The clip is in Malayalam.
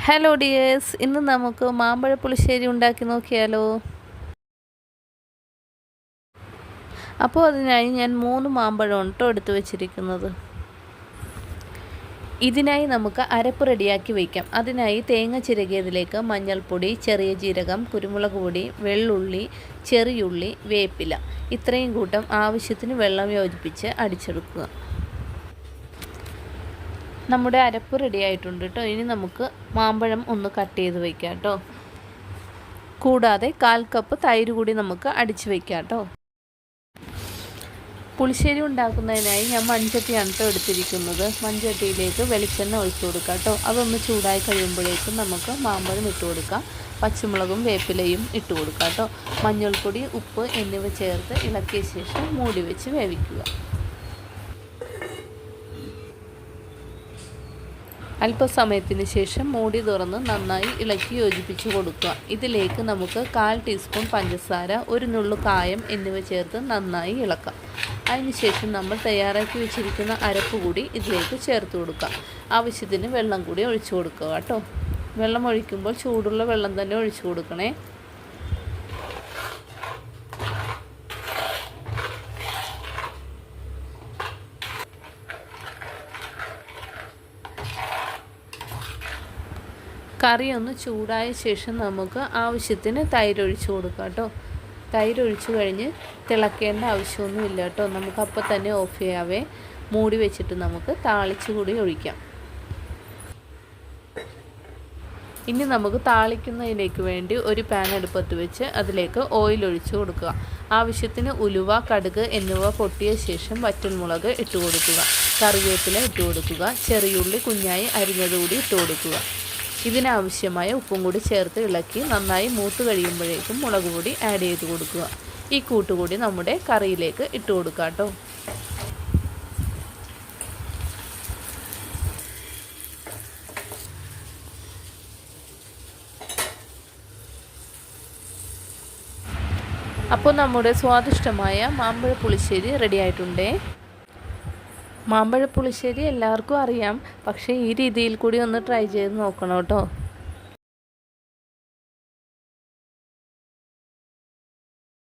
ഹലോ ഡിയേഴ്സ്, ഇന്ന് നമുക്ക് മാമ്പഴ പുളിശ്ശേരി ഉണ്ടാക്കി നോക്കിയാലോ. അപ്പോൾ അതിനായി ഞാൻ 3 മാമ്പഴമാണ് എടുത്ത് വെച്ചിരിക്കുന്നത്. ഇതിനായി നമുക്ക് അരപ്പ് റെഡിയാക്കി വയ്ക്കാം. അതിനായി തേങ്ങ ചിരകിയതിലേക്ക് മഞ്ഞൾപ്പൊടി, ചെറിയ ജീരകം, കുരുമുളക് പൊടി, വെള്ളുള്ളി, ചെറിയുള്ളി, വേപ്പില ഇത്രയും കൂട്ടം ആവശ്യത്തിന് വെള്ളം യോജിപ്പിച്ച് അടിച്ചെടുക്കുക. നമ്മുടെ അരപ്പ് റെഡി ആയിട്ടുണ്ട് കേട്ടോ. ഇനി നമുക്ക് മാമ്പഴം ഒന്ന് കട്ട് ചെയ്ത് വയ്ക്കാം കേട്ടോ. കൂടാതെ 1/4 കപ്പ് തൈര് കൂടി നമുക്ക് അടിച്ച് വയ്ക്കാം കേട്ടോ. പുളിശ്ശേരി ഉണ്ടാക്കുന്നതിനായി ഞാൻ മൺചട്ടിയാണ് കേട്ടോ എടുത്തിരിക്കുന്നത്. മൺചട്ടിയിലേക്ക് വെളിച്ചെണ്ണ ഒഴിച്ചു കൊടുക്കാം കേട്ടോ. അതൊന്ന് ചൂടായി കഴിയുമ്പോഴേക്കും നമുക്ക് മാമ്പഴം ഇട്ട് കൊടുക്കാം. പച്ചമുളകും വേപ്പിലയും ഇട്ട് കൊടുക്കാം കേട്ടോ. മഞ്ഞൾപ്പൊടി, ഉപ്പ് എന്നിവ ചേർത്ത് ഇളക്കിയ ശേഷം മൂടി വെച്ച് വേവിക്കുക. അല്പസമയത്തിന് ശേഷം മൂടി തുറന്ന് നന്നായി ഇളക്കി യോജിപ്പിച്ച് കൊടുക്കുക. ഇതിലേക്ക് നമുക്ക് 1/4 ടീസ്പൂൺ പഞ്ചസാര, 1 നുള്ളു കായം എന്നിവ ചേർത്ത് നന്നായി ഇളക്കാം. അതിനുശേഷം നമ്മൾ തയ്യാറാക്കി വെച്ചിരിക്കുന്ന അരപ്പ് കൂടി ഇതിലേക്ക് ചേർത്ത് കൊടുക്കുക. ആവശ്യത്തിന് വെള്ളം കൂടി ഒഴിച്ചു കൊടുക്കുക കേട്ടോ. വെള്ളം ഒഴിക്കുമ്പോൾ ചൂടുള്ള വെള്ളം തന്നെ ഒഴിച്ചു കൊടുക്കണേ. കറി ഒന്ന് ചൂടായ ശേഷം നമുക്ക് ആവശ്യത്തിന് തൈര് ഒഴിച്ച് കൊടുക്കാം കേട്ടോ. തൈര് ഒഴിച്ച് കഴിഞ്ഞ് തിളക്കേണ്ട ആവശ്യമൊന്നുമില്ല കേട്ടോ. നമുക്ക് അപ്പം തന്നെ ഓഫ് ചെയ്യാവേ. മൂടി വെച്ചിട്ട് നമുക്ക് താളിച്ച് കൂടി ഒഴിക്കാം. ഇനി നമുക്ക് താളിക്കുന്നതിലേക്ക് വേണ്ടി ഒരു പാൻ അടുപ്പത്ത് വെച്ച് അതിലേക്ക് ഓയിൽ ഒഴിച്ച് കൊടുക്കുക. ആവശ്യത്തിന് ഉലുവ, കടുക് എന്നിവ പൊട്ടിയ ശേഷം വറ്റൽമുളക് ഇട്ട് കൊടുക്കുക. കറിവേപ്പില ഇട്ട് കൊടുക്കുക. ചെറിയുള്ളി കുഞ്ഞായി അരിഞ്ഞതുകൂടി ഇട്ട് കൊടുക്കുക. ഇതിനാവശ്യമായ ഉപ്പും കൂടി ചേർത്ത് ഇളക്കി നന്നായി മൂത്ത് കഴിയുമ്പോഴേക്കും മുളക് പൊടി ആഡ് ചെയ്ത് കൊടുക്കുക. ഈ കൂട്ടുകൂടി നമ്മുടെ കറിയിലേക്ക് ഇട്ട് കൊടുക്കുക കേട്ടോ. അപ്പോൾ നമ്മുടെ സ്വാദിഷ്ടമായ മാമ്പഴ പുളിശ്ശേരി റെഡി ആയിട്ടുണ്ടേ. മാമ്പഴ പുളിശ്ശേരി എല്ലാവർക്കും അറിയാം, പക്ഷേ ഈ രീതിയിൽ കൂടി ഒന്ന് ട്രൈ ചെയ്ത് നോക്കണം കേട്ടോ.